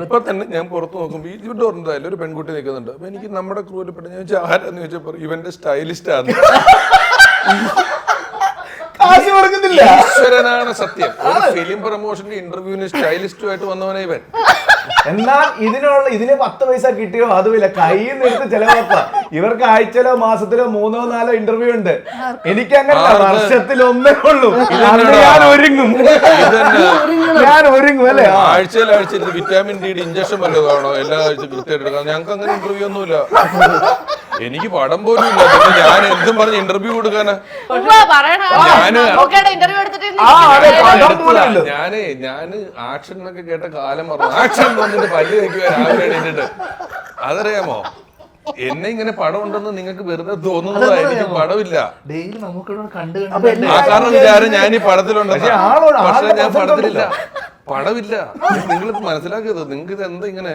ഇപ്പൊ തന്നെ ഞാൻ പുറത്ത് നോക്കുമ്പോൾ ഈ ഡോറിന്റെ ഒരു പെൺകുട്ടി നിൽക്കുന്നുണ്ട്. അപ്പൊ എനിക്ക് നമ്മുടെ ക്രൂവിൽ പെട്ട ഞാൻ ആരാന്ന് ചോദിച്ചപ്പോ ഇവന്റെ സ്റ്റൈലിസ്റ്റ് ആണ്. കാശ് കൊടുക്കുന്നില്ല. ഈശ്വരനാണ് സത്യം. ഫിലിം പ്രൊമോഷന്റെ ഇന്റർവ്യൂവിന് സ്റ്റൈലിസ്റ്റുമായിട്ട് വന്നവനെ ഇവൻ. എന്നാൽ ഇതിന് 10 പൈസ കിട്ടിയോ അതുമില്ല, കയ്യിൽ നിന്ന് എടുത്ത് ചെലവാക്കാം. ഇവർക്ക് ആഴ്ചയിലോ മാസത്തിലോ 3 or 4 ഇന്റർവ്യൂ ഉണ്ട്. എനിക്ക് അങ്ങനെ വർഷത്തിൽ ഒന്നേ ഉള്ളൂ. ഞാൻ ഒരുങ്ങും അല്ലേ? ആഴ്ചയിൽ വിറ്റാമിൻ ഡി ഇഞ്ചക്ഷൻ വല്ലതാണോ എല്ലാ ആഴ്ച കൃത്യമായിട്ട് എടുക്കാം. ഞങ്ങൾക്ക് അങ്ങനെ ഇന്റർവ്യൂ ഒന്നുമില്ല. എനിക്ക് പടം പോലും ഇല്ല. പിന്നെ ഞാൻ എന്തും പറഞ്ഞ് ഇന്റർവ്യൂ കൊടുക്കാനാ? ഞാന് ആക്ഷൻ എന്നൊക്കെ കേട്ട കാലം പറഞ്ഞു. ആക്ഷൻ വന്നിട്ട് പല്ല് വയ്ക്കുക രാവിലെ എണീറ്റിട്ട്. അതറിയാമോ, എന്നെ ഇങ്ങനെ പടം ഉണ്ടെന്ന് നിങ്ങൾക്ക് വെറുതെ തോന്നുന്നതാ. എനിക്ക് പടമില്ല. ആ കാരണം വിചാരം ഞാൻ ഈ പടത്തിലുണ്ടെന്ന്. പക്ഷെ ഞാൻ പടത്തിലില്ല, പടമില്ല. നിങ്ങളിത് മനസ്സിലാക്കിയത്. നിങ്ങൾക്ക് ഇത് എന്താ ഇങ്ങനെ?